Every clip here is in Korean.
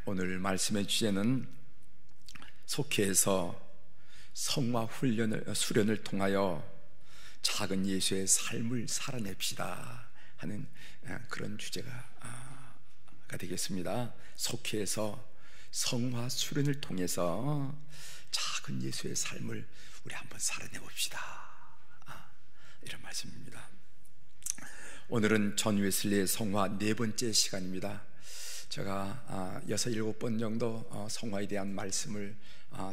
오늘 말씀의 주제는 속회에서 성화 수련을 통하여 작은 예수의 삶을 살아냅시다 하는 그런 주제가 되겠습니다. 속회에서 성화 수련을 통해서 작은 예수의 삶을 우리 한번 살아내봅시다, 이런 말씀입니다. 오늘은 존 웨슬리의 성화 네 번째 시간입니다. 제가 6, 7번 정도 성화에 대한 말씀을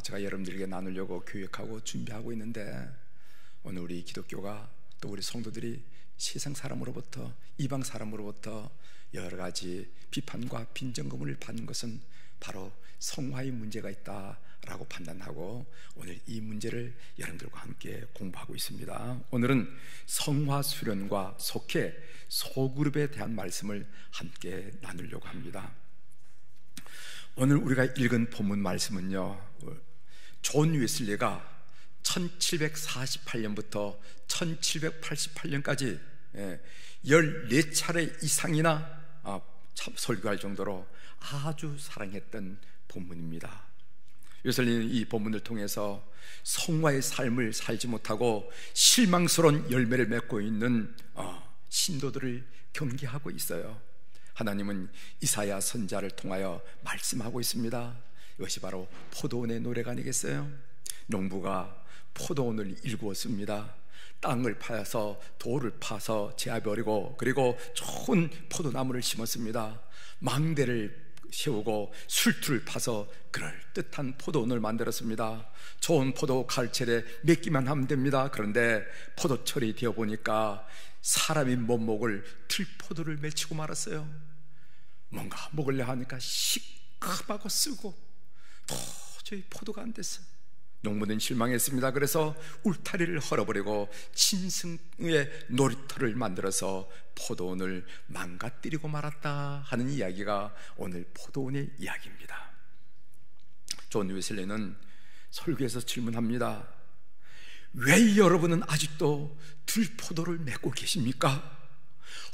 제가 여러분들에게 나누려고 교육하고 준비하고 있는데, 오늘 우리 기독교가 또 우리 성도들이 세상 사람으로부터, 이방 사람으로부터 여러 가지 비판과 빈정금을 받는 것은 바로 성화의 문제가 있다라고 판단하고, 오늘 이 문제를 여러분들과 함께 공부하고 있습니다. 오늘은 성화 수련과 속회, 소그룹에 대한 말씀을 함께 나누려고 합니다. 오늘 우리가 읽은 본문 말씀은요, 존 웨슬리가 1748년부터 1788년까지 14차례 이상이나 설교할 정도로 아주 사랑했던 본문입니다. 웨슬리는 이 본문을 통해서 성화의 삶을 살지 못하고 실망스러운 열매를 맺고 있는 신도들을 경계하고 있어요. 하나님은 이사야 선지자를 통하여 말씀하고 있습니다. 이것이 바로 포도원의 노래가 아니겠어요? 농부가 포도원을 일구었습니다. 땅을 파서 돌을 파서 제어버리고, 그리고 좋은 포도나무를 심었습니다. 망대를 세우고 술틀을 파서 그럴듯한 포도원을 만들었습니다. 좋은 포도 가을철에 맺기만 하면 됩니다. 그런데 포도철이 되어 보니까 사람이 못 먹을 들포도를 맺히고 말았어요. 뭔가 먹으려 하니까 시큼하고 쓰고 도저히 포도가 안 됐어요. 농부는 실망했습니다. 그래서 울타리를 헐어버리고 짐승의 놀이터를 만들어서 포도원을 망가뜨리고 말았다 하는 이야기가 오늘 포도원의 이야기입니다. 존 웨슬리는 설교에서 질문합니다. 왜 여러분은 아직도 들포도를 맺고 계십니까?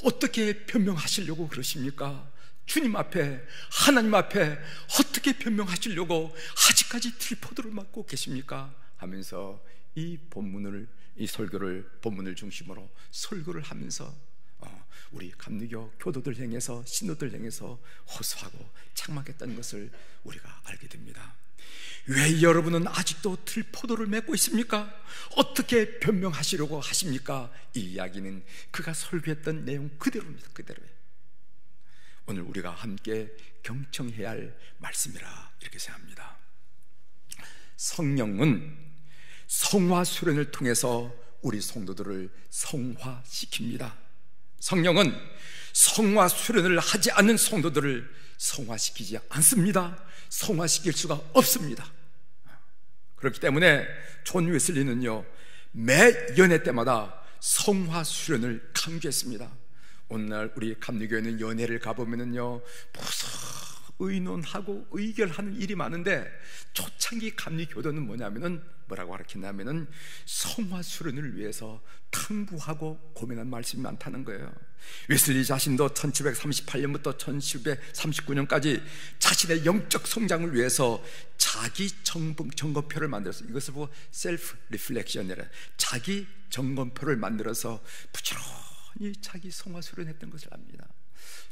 어떻게 변명하시려고 그러십니까? 주님 앞에, 하나님 앞에 어떻게 변명하시려고 아직까지 들포도를 맞고 계십니까? 하면서 이 본문을 중심으로 설교를 하면서 우리 감리교 교도들 향해서, 신도들 향해서 호소하고 책망했던 것을 우리가 알게 됩니다. 왜 여러분은 아직도 들포도를 맺고 있습니까? 어떻게 변명하시려고 하십니까? 이 이야기는 그가 설교했던 내용 그대로입니다. 그대로예요. 오늘 우리가 함께 경청해야 할 말씀이라 이렇게 생각합니다. 성령은 성화 수련을 통해서 우리 성도들을 성화시킵니다. 성령은 성화 수련을 하지 않는 성도들을 성화시키지 않습니다. 성화시킬 수가 없습니다. 그렇기 때문에 존 웨슬리는요, 매 연회 때마다 성화 수련을 강조했습니다. 오늘날 우리 감리교회는 연회를 가보면은요, 의논하고 의결하는 일이 많은데, 초창기 감리교도는 뭐라고 가르쳤냐면은 성화 수련을 위해서 탕부하고 고민한 말씀이 많다는 거예요. 웨슬리 자신도 1738년부터 1739년까지 자신의 영적 성장을 위해서 자기 점검표를 만들었어요. 이것을 보고 셀프 리플렉션이라, 자기 점검표를 만들어서 부지런히 자기 성화 수련했던 것을 압니다.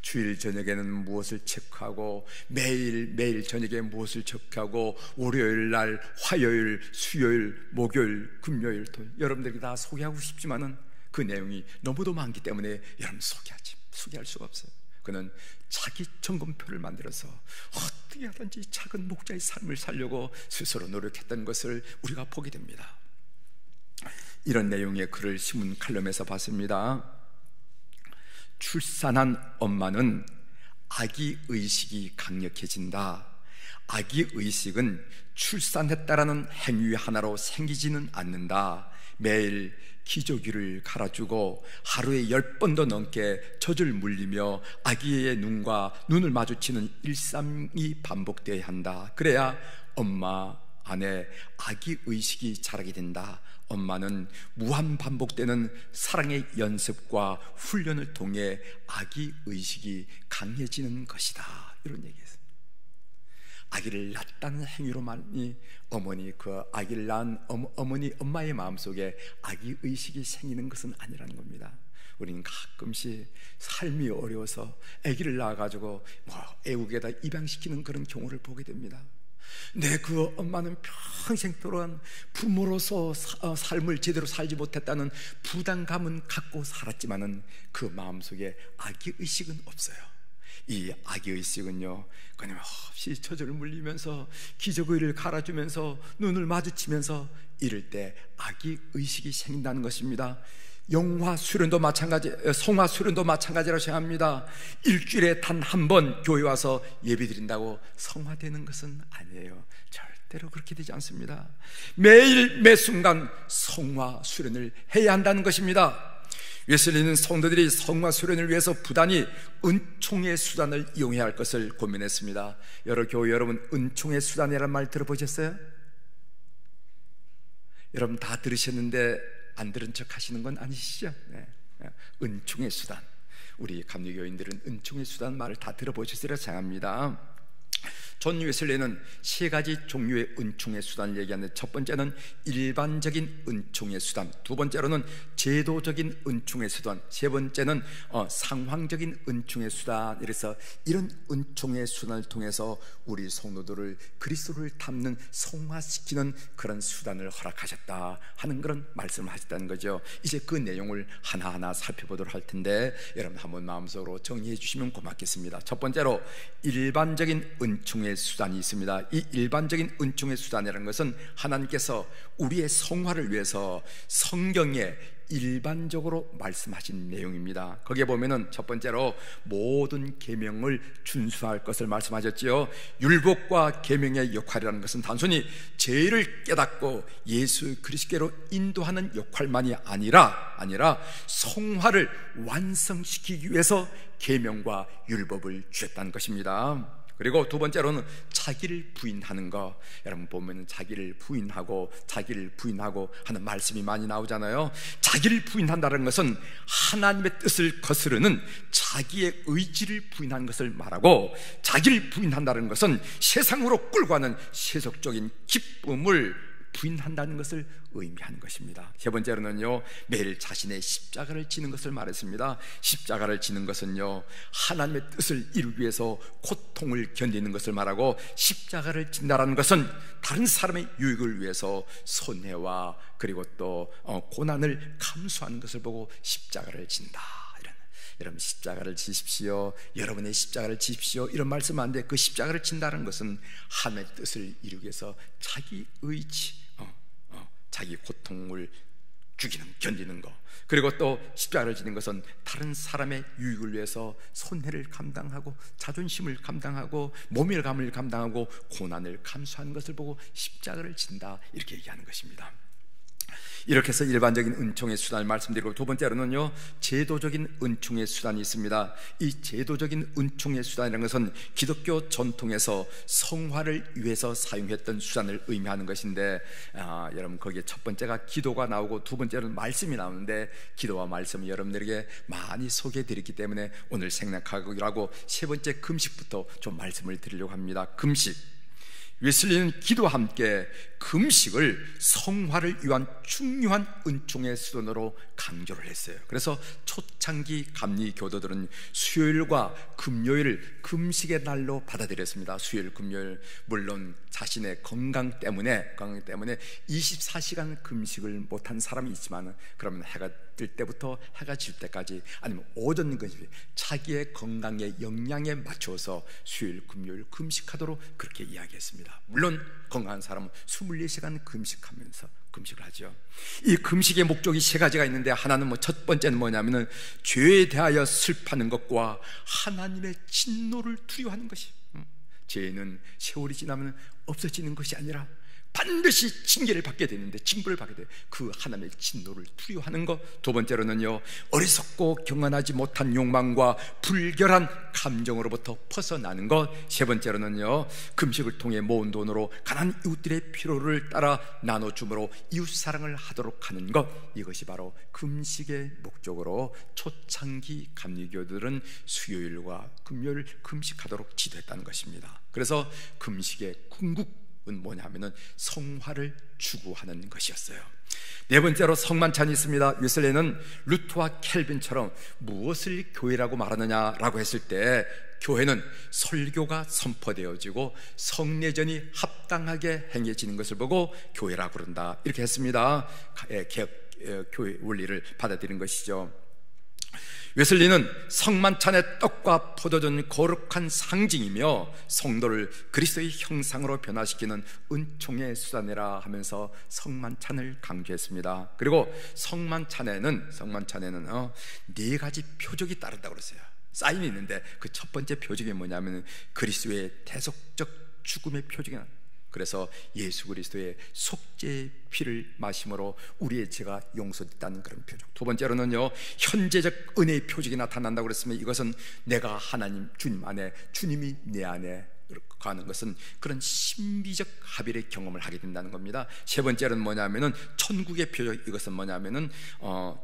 주일 저녁에는 무엇을 체크하고, 매일 저녁에 무엇을 체크하고, 월요일 날, 화요일, 수요일, 목요일, 금요일, 토요일, 여러분들에게 다 소개하고 싶지만은 그 내용이 너무도 많기 때문에 여러분 소개할 수가 없어요. 그는 자기 점검표를 만들어서 어떻게 하든지 작은 목자의 삶을 살려고 스스로 노력했던 것을 우리가 보게 됩니다. 이런 내용의 글을 신문 칼럼에서 봤습니다. 출산한 엄마는 아기 의식이 강력해진다. 아기 의식은 출산했다라는 행위 하나로 생기지는 않는다. 매일 기저귀를 갈아주고 하루에 10번도 넘게 젖을 물리며 아기의 눈을 마주치는 일상이 반복되어야 한다. 그래야 엄마 안에 아기 의식이 자라게 된다. 엄마는 무한 반복되는 사랑의 연습과 훈련을 통해 아기 의식이 강해지는 것이다. 이런 얘기했어요. 아기를 낳았다는 행위로만이 그 아기를 낳은 엄마의 마음속에 아기 의식이 생기는 것은 아니라는 겁니다. 우리는 가끔씩 삶이 어려워서 아기를 낳아가지고 애국에다 입양시키는 그런 경우를 보게 됩니다. 그 엄마는 평생 동안 부모로서 삶을 제대로 살지 못했다는 부담감은 갖고 살았지만은 그 마음속에 아기의식은 없어요. 이 아기의식은요, 끊임없이 저절을 물리면서 기저귀를 갈아주면서 눈을 마주치면서 이럴 때 아기의식이 생긴다는 것입니다. 성화 수련도 마찬가지라고 생각합니다. 일주일에 단 한 번 교회 와서 예배드린다고 성화되는 것은 아니에요. 절대로 그렇게 되지 않습니다. 매일 매순간 성화 수련을 해야 한다는 것입니다. 웨슬리는 성도들이 성화 수련을 위해서 부단히 은총의 수단을 이용해야 할 것을 고민했습니다. 교회 여러분, 은총의 수단이라는 말 들어보셨어요? 여러분 다 들으셨는데 안 들은 척 하시는 건 아니시죠? 네. 은총의 수단, 우리 감리교인들은 은총의 수단 말을 다 들어보셨으리라 생각합니다. 존 웨슬리는 세 가지 종류의 은총의 수단을 얘기하는데, 첫 번째는 일반적인 은총의 수단, 두 번째로는 제도적인 은총의 수단, 세 번째는 상황적인 은총의 수단. 이래서 이런 은총의 수단을 통해서 우리 성도들을 그리스도를 닮는 성화시키는 그런 수단을 허락하셨다 하는 그런 말씀을 하셨다는 거죠. 이제 그 내용을 하나하나 살펴보도록 할 텐데, 여러분 한번 마음속으로 정리해 주시면 고맙겠습니다. 첫 번째로 일반적인 은총의 수단이 있습니다. 이 일반적인 은총의 수단이라는 것은 하나님께서 우리의 성화를 위해서 성경에 일반적으로 말씀하신 내용입니다. 거기에 보면은 첫 번째로 모든 계명을 준수할 것을 말씀하셨지요. 율법과 계명의 역할이라는 것은 단순히 죄를 깨닫고 예수 그리스도께로 인도하는 역할만이 아니라 성화를 완성시키기 위해서 계명과 율법을 주셨다는 것입니다. 그리고 두 번째로는 자기를 부인하는 것. 여러분 보면 자기를 부인하고 하는 말씀이 많이 나오잖아요. 자기를 부인한다는 것은 하나님의 뜻을 거스르는 자기의 의지를 부인하는 것을 말하고, 자기를 부인한다는 것은 세상으로 끌고 가는 세속적인 기쁨을 부인한다는 것을 의미하는 것입니다. 세 번째로는요, 매일 자신의 십자가를 지는 것을 말했습니다. 십자가를 지는 것은요, 하나님의 뜻을 이루기 위해서 고통을 견디는 것을 말하고, 십자가를 진다라는 것은 다른 사람의 유익을 위해서 손해와 그리고 또 고난을 감수하는 것을 보고 십자가를 진다. 여러분 십자가를 지십시오, 여러분의 십자가를 지십시오, 이런 말씀 안 돼. 그 십자가를 진다는 것은 하나님의 뜻을 이루기 위해서 자기 의지, 자기 고통을 견디는 것. 그리고 또 십자가를 지는 것은 다른 사람의 유익을 위해서 손해를 감당하고 자존심을 감당하고 모멸감을 감당하고 고난을 감수하는 것을 보고 십자가를 진다, 이렇게 얘기하는 것입니다. 이렇게 해서 일반적인 은총의 수단을 말씀드리고, 두 번째로는요, 제도적인 은총의 수단이 있습니다. 이 제도적인 은총의 수단이라는 것은 기독교 전통에서 성화를 위해서 사용했던 수단을 의미하는 것인데, 여러분 거기에 첫 번째가 기도가 나오고 두 번째는 말씀이 나오는데, 기도와 말씀을 여러분들에게 많이 소개해드렸기 때문에 오늘 생략하고 세 번째 금식부터 좀 말씀을 드리려고 합니다. 금식. 웨슬리는 기도와 함께 금식을 성화를 위한 중요한 은총의 수단으로 강조를 했어요. 그래서 초창기 감리 교도들은 수요일과 금요일을 금식의 날로 받아들였습니다. 수요일, 금요일, 물론 자신의 건강 때문에 24시간 금식을 못한 사람이 있지만, 그러면 해가 뜰 때부터 해가 질 때까지, 아니면 오전 금식, 자기의 건강의 영양에 맞춰서 수요일, 금요일 금식하도록 그렇게 이야기했습니다. 물론 건강한 사람은 24시간 금식을 하죠. 이 금식의 목적이 세 가지가 있는데, 하나는 첫 번째는 뭐냐면은 죄에 대하여 슬퍼하는 것과 하나님의 진노를 두려워하는 것이. 죄는 세월이 지나면 없어지는 것이 아니라 반드시 징계를 받게 되는데, 징벌을 받게 돼요. 그 하나님의 진노를 두려워하는 것. 두 번째로는요, 어리석고 경건하지 못한 욕망과 불결한 감정으로부터 벗어나는 것. 세 번째로는요, 금식을 통해 모은 돈으로 가난한 이웃들의 필요를 따라 나눠줌으로 이웃사랑을 하도록 하는 것. 이것이 바로 금식의 목적으로 초창기 감리교들은 수요일과 금요일 금식하도록 지도했다는 것입니다. 그래서 금식의 궁극 뭐냐면은 성화를 추구하는 것이었어요. 네 번째로 성만찬이 있습니다. 웨슬레는 루트와 켈빈처럼 무엇을 교회라고 말하느냐라고 했을 때, 교회는 설교가 선포되어지고 성례전이 합당하게 행해지는 것을 보고 교회라고 그런다, 이렇게 했습니다. 개혁 교회 원리를 받아들인 것이죠. 웨슬리는 성만찬의 떡과 포도전 거룩한 상징이며 성도를 그리스도의 형상으로 변화시키는 은총의 수단이라 하면서 성만찬을 강조했습니다. 그리고 성만찬에는 네 가지 표적이 따른다고 그랬어요. 사인이 있는데 그 첫 번째 표적이 뭐냐면 그리스도의 대속적 죽음의 표적이 나요. 그래서 예수 그리스도의 속죄의 피를 마심으로 우리의 죄가 용서됐다는 그런 표적. 두 번째로는요, 현재적 은혜의 표적이 나타난다고 그랬으면 이것은 내가 하나님 주님 안에, 주님이 내 안에 가는 것은 그런 신비적 합일의 경험을 하게 된다는 겁니다. 세 번째는 뭐냐면은 천국의 표적. 이것은 뭐냐면은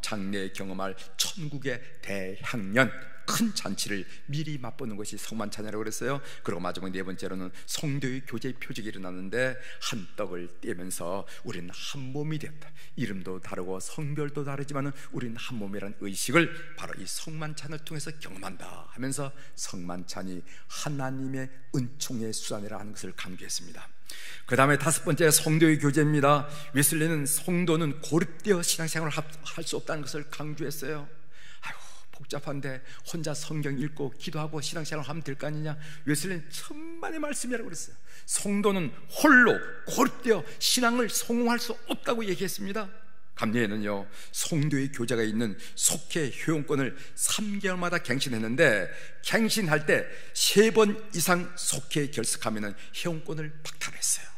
장래에 경험할 천국의 대향연, 큰 잔치를 미리 맛보는 것이 성만찬이라고 그랬어요. 그리고 마지막 네 번째로는 성도의 교제의 표적이 일어나는데, 한 떡을 떼면서 우리는 한 몸이 되었다. 이름도 다르고 성별도 다르지만 우리는 한 몸이라는 의식을 바로 이 성만찬을 통해서 경험한다 하면서 성만찬이 하나님의 은총의 수단이라 하는 것을 강조했습니다. 그 다음에 다섯 번째, 성도의 교제입니다. 웨슬리는 성도는 고립되어 신앙생활을 할 수 없다는 것을 강조했어요. 복잡한데 혼자 성경 읽고 기도하고 신앙생활 하면 될 거 아니냐. 웨슬리는 천만의 말씀이라고 그랬어요. 성도는 홀로 고립되어 신앙을 성공할 수 없다고 얘기했습니다. 감리에는요, 성도의 교제가 있는 속회 회원권을 3개월마다 갱신했는데, 갱신할 때 3번 이상 속회에 결석하면 회원권을 박탈했어요.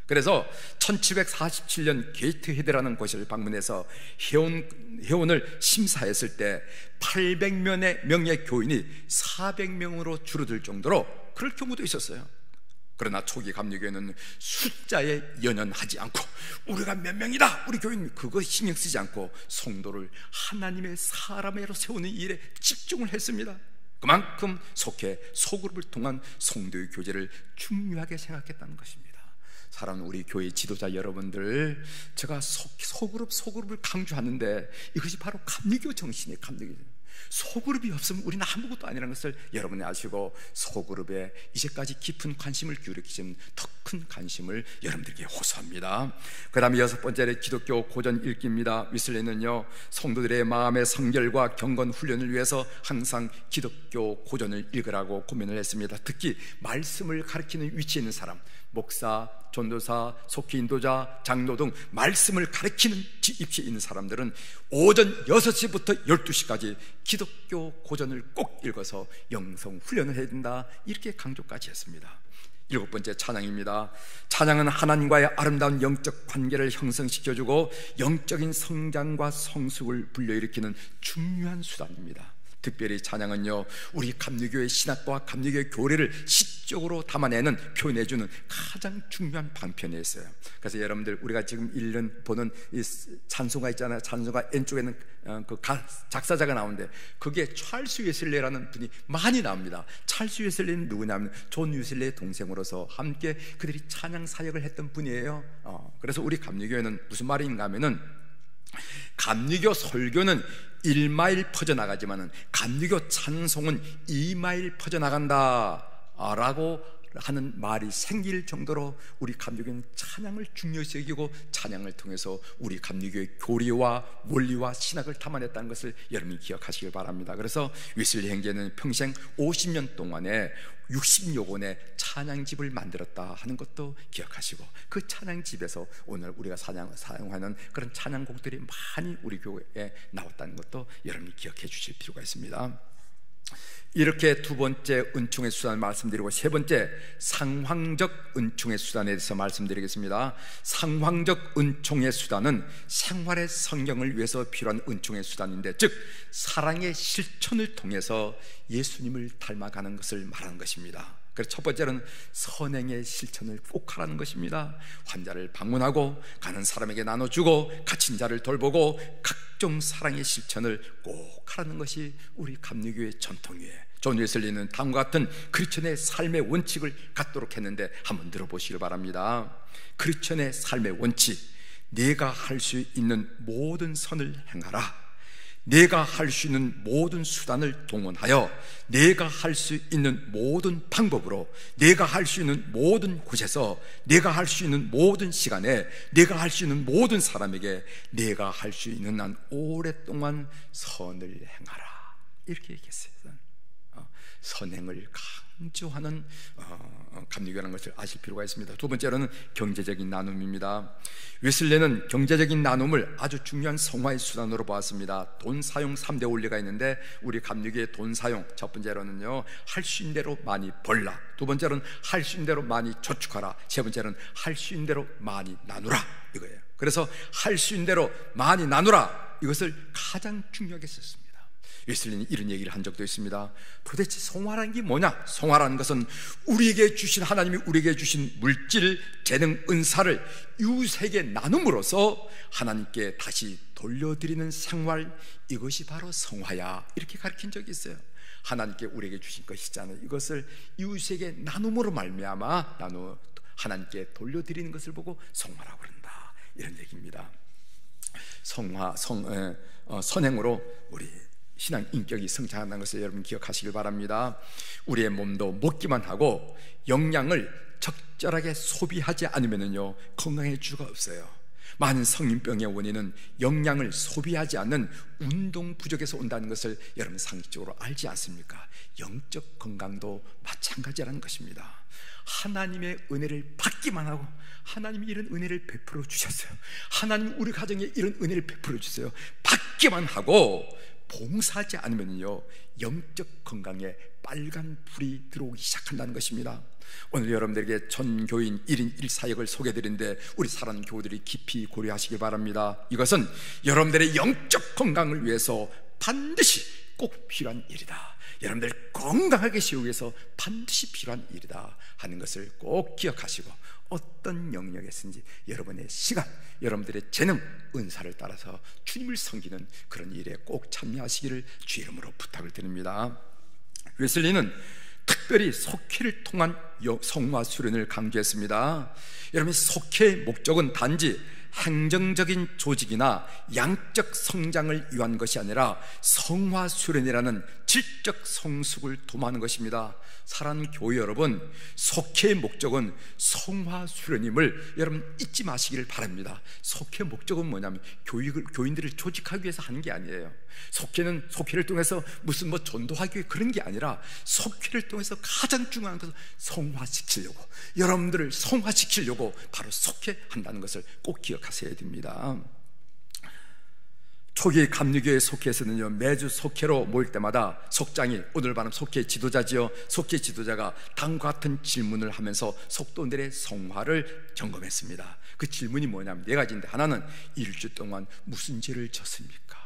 그래서 1747년 게이트헤드라는 곳을 방문해서 회원을 심사했을 때 800명의 교인이 400명으로 줄어들 정도로 그럴 경우도 있었어요. 그러나 초기 감리교회는 숫자에 연연하지 않고, 우리가 몇 명이다, 우리 교인, 그거 신경 쓰지 않고 성도를 하나님의 사람으로 세우는 일에 집중을 했습니다. 그만큼 속회, 소그룹을 통한 성도의 교제를 중요하게 생각했다는 것입니다. 사랑하는 우리 교회 지도자 여러분들, 제가 소그룹을 강조하는데 이것이 바로 감리교 정신이에요. 감리교. 소그룹이 없으면 우리는 아무것도 아니라는 것을 여러분이 아시고, 소그룹에 이제까지 깊은 관심을 기울이시면 더 큰 관심을 여러분들께 호소합니다. 그 다음에 여섯 번째는 기독교 고전 읽기입니다. 웨슬리는요, 성도들의 마음의 성결과 경건 훈련을 위해서 항상 기독교 고전을 읽으라고 고민을 했습니다. 특히 말씀을 가르치는 위치에 있는 사람, 목사, 전도사, 속히 인도자, 장로 등 말씀을 가르치는 입지에 있는 사람들은 오전 6시부터 12시까지 기독교 고전을 꼭 읽어서 영성 훈련을 해야 된다, 이렇게 강조까지 했습니다. 일곱 번째, 찬양입니다. 찬양은 하나님과의 아름다운 영적 관계를 형성시켜주고 영적인 성장과 성숙을 불러일으키는 중요한 수단입니다. 특별히 찬양은요, 우리 감리교의 신학과 감리교의 교리를 시적으로 담아내는, 표현해주는 가장 중요한 방편에 있어요. 그래서 여러분들, 우리가 지금 보는 이 찬송가 있잖아요. 찬송가 왼쪽에는 그 작사자가 나오는데, 그게 찰스 웨슬리라는 분이 많이 나옵니다. 찰스 웨슬리는 누구냐면 존 웨슬리의 동생으로서 함께 그들이 찬양 사역을 했던 분이에요. 그래서 우리 감리교회는 무슨 말인가 하면은, 감리교 설교는 1마일 퍼져나가지만은 감리교 찬송은 2마일 퍼져나간다 라고 하는 말이 생길 정도로 우리 감리교는 찬양을 중요시 여기고, 찬양을 통해서 우리 감리교의 교리와 원리와 신학을 담아냈다는 것을 여러분이 기억하시길 바랍니다. 그래서 웨슬리 형제는 평생 50년 동안에 60여 권의 찬양집을 만들었다 하는 것도 기억하시고, 그 찬양집에서 오늘 우리가 사용하는 그런 찬양곡들이 많이 우리 교회에 나왔다는 것도 여러분이 기억해 주실 필요가 있습니다. 이렇게 두 번째 은총의 수단을 말씀드리고, 세 번째 상황적 은총의 수단에 대해서 말씀드리겠습니다. 상황적 은총의 수단은 생활의 성경을 위해서 필요한 은총의 수단인데, 즉 사랑의 실천을 통해서 예수님을 닮아가는 것을 말하는 것입니다. 그래서 첫 번째는 선행의 실천을 꼭 하라는 것입니다. 환자를 방문하고 가는 사람에게 나눠주고 갇힌 자를 돌보고 각종 사랑의 실천을 꼭 하라는 것이 우리 감리교의 전통이에요. 존 웨슬리는 다음과 같은 크리스천의 삶의 원칙을 갖도록 했는데 한번 들어보시길 바랍니다. 크리스천의 삶의 원칙: 내가 할 수 있는 모든 선을 행하라. 내가 할 수 있는 모든 수단을 동원하여 내가 할 수 있는 모든 방법으로 내가 할 수 있는 모든 곳에서 내가 할 수 있는 모든 시간에 내가 할 수 있는 모든 사람에게 내가 할 수 있는 한 오랫동안 선을 행하라, 이렇게 얘기했어요. 선행을 강조하는 감리교라는 것을 아실 필요가 있습니다. 두 번째로는 경제적인 나눔입니다. 웨슬레는 경제적인 나눔을 아주 중요한 성화의 수단으로 보았습니다. 돈 사용 3대 원리가 있는데, 우리 감리교의 돈 사용, 첫 번째로는요, 할 수 있는 대로 많이 벌라. 두 번째로는 할 수 있는 대로 많이 저축하라. 세 번째는 할 수 있는 대로 많이 나누라, 이거예요. 그래서 할 수 있는 대로 많이 나누라, 이것을 가장 중요하게 썼습니다. 웨슬리는 이런 얘기를 한 적도 있습니다. 도대체 성화라는 게 뭐냐? 성화라는 것은 우리에게 주신, 하나님이 우리에게 주신 물질, 재능, 은사를 이웃에게 나눔으로써 하나님께 다시 돌려드리는 생활, 이것이 바로 성화야, 이렇게 가르친 적이 있어요. 하나님께 우리에게 주신 것이잖아요. 이것을 이웃에게 나눔으로 말미암아 하나님께 돌려드리는 것을 보고 성화라고 그런다, 이런 얘기입니다. 선행으로 우리 신앙 인격이 성장한다는 것을 여러분 기억하시길 바랍니다. 우리의 몸도 먹기만 하고 영양을 적절하게 소비하지 않으면요, 건강해질 수가 없어요. 많은 성인병의 원인은 영양을 소비하지 않는 운동 부족에서 온다는 것을 여러분 상식적으로 알지 않습니까? 영적 건강도 마찬가지라는 것입니다. 하나님의 은혜를 받기만 하고, 하나님이 이런 은혜를 베풀어 주셨어요. 하나님 우리 가정에 이런 은혜를 베풀어 주세요. 받기만 하고 봉사하지 않으면요, 영적 건강에 빨간 불이 들어오기 시작한다는 것입니다. 오늘 여러분들에게 전교인 1인 1사역을 소개해드리는데, 우리 사랑하는 교우들이 깊이 고려하시기 바랍니다. 이것은 여러분들의 영적 건강을 위해서 반드시 꼭 필요한 일이다, 여러분들 건강하게 세우기 위해서 반드시 필요한 일이다 하는 것을 꼭 기억하시고, 어떤 영역에서든지 여러분의 시간, 여러분들의 재능, 은사를 따라서 주님을 섬기는 그런 일에 꼭 참여하시기를 주 이름으로 부탁을 드립니다. 웨슬리는 특별히 속회를 통한 성화 수련을 강조했습니다. 여러분, 속회의 목적은 단지 행정적인 조직이나 양적 성장을 위한 것이 아니라 성화 수련이라는 질적 성숙을 도모하는 것입니다. 사랑하는 교회 여러분, 속회의 목적은 성화 수련임을 여러분 잊지 마시기를 바랍니다. 속회의 목적은 뭐냐면 교인들을 조직하기 위해서 하는 게 아니에요. 속회를 통해서 무슨 전도하기 위해 그런 게 아니라, 속회를 통해서 가장 중요한 것은 성화시키려고, 여러분들을 성화시키려고 바로 속회한다는 것을 꼭 기억하셔야 됩니다. 초기 감리교의 속회에서는요, 매주 속회로 모일 때마다 속장이, 오늘 바로 속회 지도자지요, 속회 지도자가 다음과 같은 질문을 하면서 속도들의 성화를 점검했습니다. 그 질문이 뭐냐면 네 가지인데, 하나는 일주 동안 무슨 죄를 졌습니까?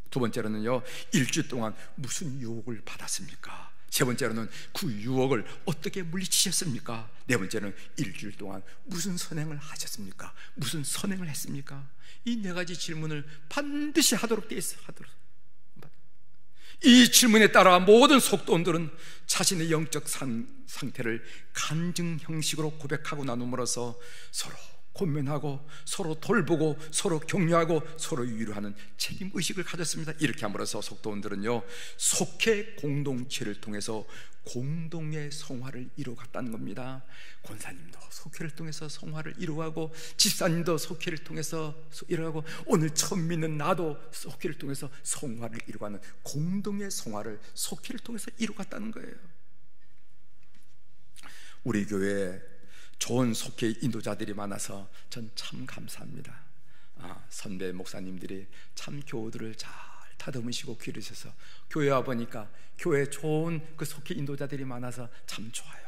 두 번째로는요, 일주 동안 무슨 유혹을 받았습니까? 세 번째로는 그 유혹을 어떻게 물리치셨습니까? 네 번째는 일주일 동안 무슨 선행을 하셨습니까? 무슨 선행을 했습니까? 이 네 가지 질문을 반드시 하도록 되어 있어요. 이 질문에 따라 모든 속도원들은 자신의 영적 상태를 간증 형식으로 고백하고 나눔으로써 서로 권면하고 서로 돌보고 서로 격려하고 서로 위로하는 책임의식을 가졌습니다. 이렇게 함으로써 속도원들은요, 속회 공동체를 통해서 공동의 성화를 이루어갔다는 겁니다. 권사님도 속회를 통해서 성화를 이루어가고, 집사님도 속회를 통해서 이루어가고, 오늘 처음 믿는 나도 속회를 통해서 성화를 이루어가는 공동의 성화를 속회를 통해서 이루어갔다는 거예요. 우리 교회에 좋은 속회 인도자들이 많아서 전 참 감사합니다. 선배 목사님들이 참 교우들을 잘 다듬으시고 기르셔서 교회 와보니까 교회에 좋은 그 속회 인도자들이 많아서 참 좋아요.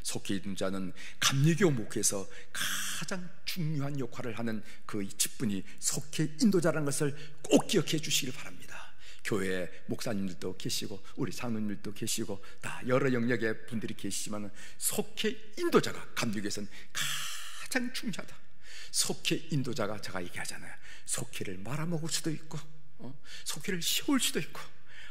속회 인도자는 감리교 목회에서 가장 중요한 역할을 하는 그 직분이 속회 인도자라는 것을 꼭 기억해 주시길 바랍니다. 교회에 목사님들도 계시고 우리 장로님들도 계시고 다 여러 영역의 분들이 계시지만 속회 인도자가 감리교에서는 가장 중요하다. 속회 인도자가 제가 얘기하잖아요. 속회를 말아먹을 수도 있고 속회를 세울 수도 있고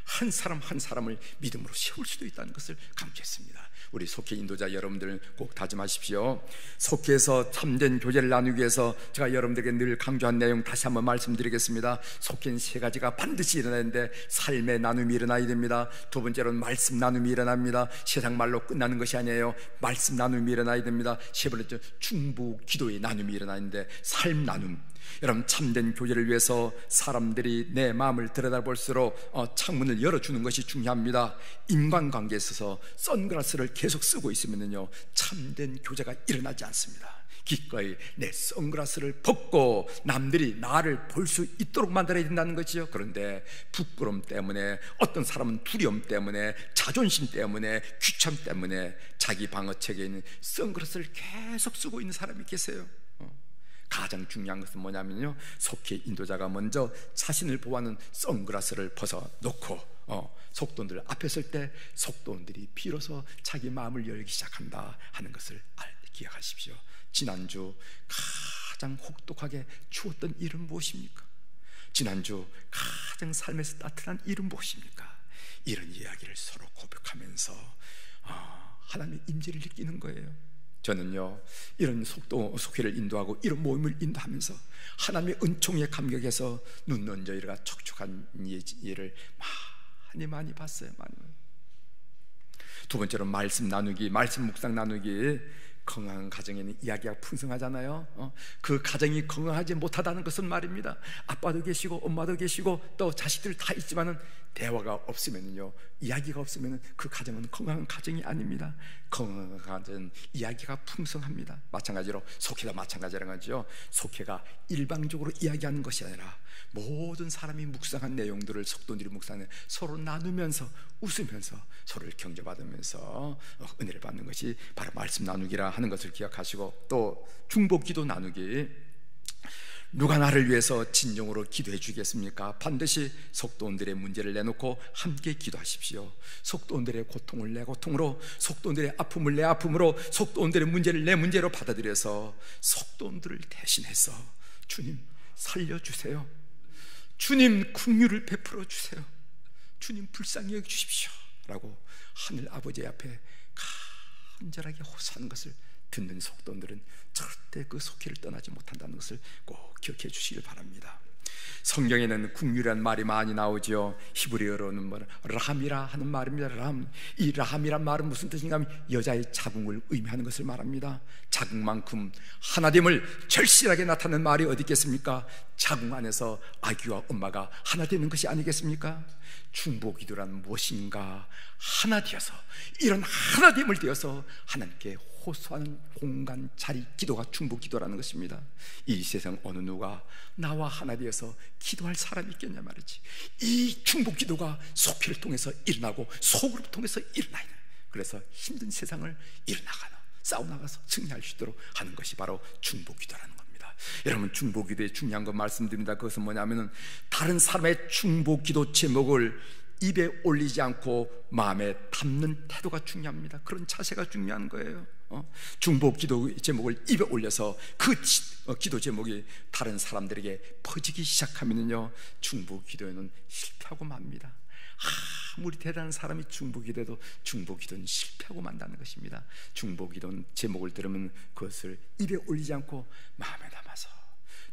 한 사람 한 사람을 믿음으로 세울 수도 있다는 것을 강조했습니다. 우리 속회 인도자 여러분들 꼭 다짐하십시오. 속회에서 참된 교제를 나누기 위해서 제가 여러분들에게 늘 강조한 내용 다시 한번 말씀드리겠습니다. 속회는 세 가지가 반드시 일어나는데 삶의 나눔이 일어나야 됩니다. 두 번째로는 말씀 나눔이 일어납니다. 세상 말로 끝나는 것이 아니에요. 말씀 나눔이 일어나야 됩니다. 세 번째 중보 기도의 나눔이 일어나는데 삶 나눔. 여러분 참된 교제를 위해서 사람들이 내 마음을 들여다볼수록 창문을 열어주는 것이 중요합니다. 인간관계에 있어서 선글라스를 계속 쓰고 있으면요 참된 교제가 일어나지 않습니다. 기꺼이 내 선글라스를 벗고 남들이 나를 볼 수 있도록 만들어야 된다는 거지요. 그런데 부끄러움 때문에, 어떤 사람은 두려움 때문에, 자존심 때문에, 귀참 때문에 자기 방어책에 있는 선글라스를 계속 쓰고 있는 사람이 계세요. 가장 중요한 것은 뭐냐면요 속회 인도자가 먼저 자신을 보호하는 선글라스를 벗어놓고 속도원들 앞에 설 때 속도원들이 비로소 자기 마음을 열기 시작한다 하는 것을 기억하십시오. 지난주 가장 혹독하게 추웠던 일은 무엇입니까? 지난주 가장 삶에서 따뜻한 일은 무엇입니까? 이런 이야기를 서로 고백하면서 하나님의 임재를 느끼는 거예요. 저는요 이런 속회를 인도하고 이런 모임을 인도하면서 하나님의 은총에 감격해서 눈 얹어 이래가 촉촉한 예를 많이 봤어요. 많이. 두 번째로 말씀 나누기, 말씀 묵상 나누기. 건강한 가정에는 이야기가 풍성하잖아요. 그 가정이 건강하지 못하다는 것은 말입니다. 아빠도 계시고 엄마도 계시고 또 자식들 다 있지만은 대화가 없으면요, 이야기가 없으면 그 가정은 건강한 가정이 아닙니다. 건강한 가정은 이야기가 풍성합니다. 마찬가지로 속회가 마찬가지라는 거죠. 속회가 일방적으로 이야기하는 것이 아니라 모든 사람이 묵상한 내용들을 속도들이 묵상해 서로 나누면서 웃으면서 서로를 경제받으면서 은혜를 받는 것이 바로 말씀 나누기라 하는 것을 기억하시고, 또 중보기도 나누기. 누가 나를 위해서 진정으로 기도해 주겠습니까? 반드시 속도원들의 문제를 내놓고 함께 기도하십시오. 속도원들의 고통을 내 고통으로, 속도원들의 아픔을 내 아픔으로, 속도원들의 문제를 내 문제로 받아들여서 속도원들을 대신해서 주님 살려주세요, 주님 긍휼을 베풀어 주세요, 주님 불쌍히 여겨주십시오 라고 하늘 아버지 앞에 간절하게 호소하는 것을 듣는 속도원들은 절대 그 속회를 떠나지 못한다는 것을 꼭 기억해 주시길 바랍니다. 성경에는 긍휼이라는 말이 많이 나오죠. 히브리어로는 라함이라 하는 말입니다. 라함. 이 라함이란 말은 무슨 뜻인가 하면 여자의 자궁을 의미하는 것을 말합니다. 자궁만큼 하나됨을 절실하게 나타내는 말이 어디 있겠습니까? 자궁 안에서 아기와 엄마가 하나 되는 것이 아니겠습니까? 중보기도란 무엇인가? 하나 되어서, 이런 하나됨을 되어서 하나님께 호소하는 공간, 자리, 기도가 중보기도라는 것입니다. 이 세상 어느 누가 나와 하나 되어서 기도할 사람이 있겠냐 말이지. 이 중보기도가 속회를 통해서 일어나고 속으로 통해서 일어나야 돼. 그래서 힘든 세상을 일어나가는, 싸워나가서 승리할 수 있도록 하는 것이 바로 중보기도라는 겁니다. 여러분, 중보기도의 중요한 거 말씀드립니다. 그것은 뭐냐면은 다른 사람의 중보기도 제목을 입에 올리지 않고 마음에 담는 태도가 중요합니다. 그런 자세가 중요한 거예요. 중보 기도 제목을 입에 올려서 그 기도 제목이 다른 사람들에게 퍼지기 시작하면요, 중보 기도에는 실패하고 맙니다. 아무리 대단한 사람이 중보 기도해도 중보 기도는 실패하고 만다는 것입니다. 중보 기도 제목을 들으면 그것을 입에 올리지 않고 마음에 담아서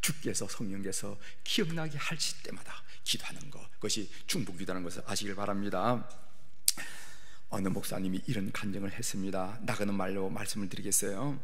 주께서, 성령께서 기억나게 하실 때마다 기도하는 것, 그것이 중보 기도라는 것을 아시길 바랍니다. 어느 목사님이 이런 간증을 했습니다. 나가는 말로 말씀을 드리겠어요.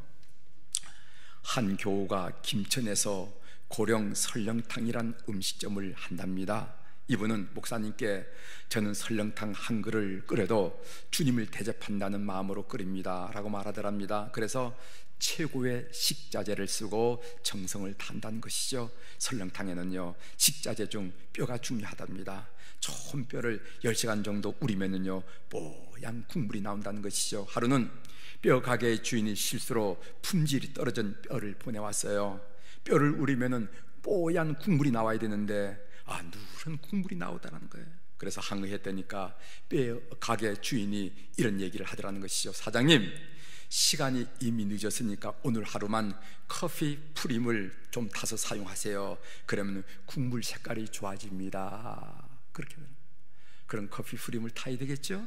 한 교우가 김천에서 고령 설렁탕이란 음식점을 한답니다. 이분은 목사님께 저는 설렁탕 한 그릇을 끓여도 주님을 대접한다는 마음으로 끓입니다 라고 말하더랍니다. 그래서 최고의 식자재를 쓰고 정성을 다한다는 것이죠. 설렁탕에는요 식자재 중 뼈가 중요하답니다. 좋은 뼈를 10시간 정도 우리면은요 뽀얀 국물이 나온다는 것이죠. 하루는 뼈 가게의 주인이 실수로 품질이 떨어진 뼈를 보내왔어요. 뼈를 우리면은 뽀얀 국물이 나와야 되는데 누런 국물이 나오다는 거예요. 그래서 항의했다니까 뼈 가게 주인이 이런 얘기를 하더라는 것이죠. 사장님, 시간이 이미 늦었으니까 오늘 하루만 커피 프림을 좀 타서 사용하세요. 그러면 국물 색깔이 좋아집니다. 그렇게 그런 커피 프림을 타야 되겠죠.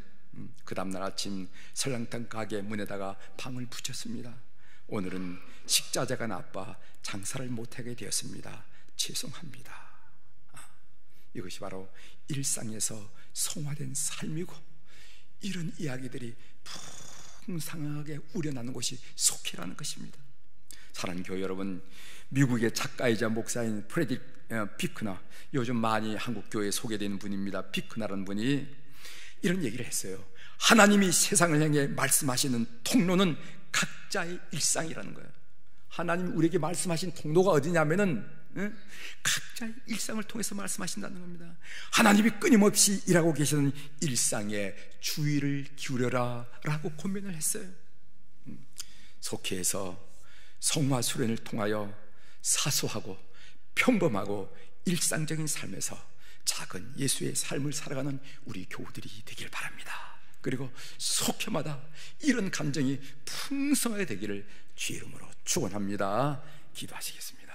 그 다음날 아침 설렁탕 가게 문에다가 방을 붙였습니다. 오늘은 식자재가 나빠 장사를 못하게 되었습니다. 죄송합니다. 이것이 바로 일상에서 성화된 삶이고, 이런 이야기들이 풍성하게 우려나는 곳이 속회라는 것입니다. 사랑하는 교회 여러분, 미국의 작가이자 목사인 프레디 비크나, 요즘 많이 한국 교회에 소개되는 분입니다. 비크나라는 분이 이런 얘기를 했어요. 하나님이 세상을 향해 말씀하시는 통로는 각자의 일상이라는 거예요. 하나님 우리에게 말씀하신 통로가 어디냐면은 각자의 일상을 통해서 말씀하신다는 겁니다. 하나님이 끊임없이 일하고 계시는 일상에 주의를 기울여라 라고 권면을 했어요. 속회에서 성화 수련을 통하여 사소하고 평범하고 일상적인 삶에서 작은 예수의 삶을 살아가는 우리 교우들이 되길 바랍니다. 그리고 속회마다 이런 감정이 풍성하게 되기를 주의 이름으로 축원합니다. 기도하시겠습니다.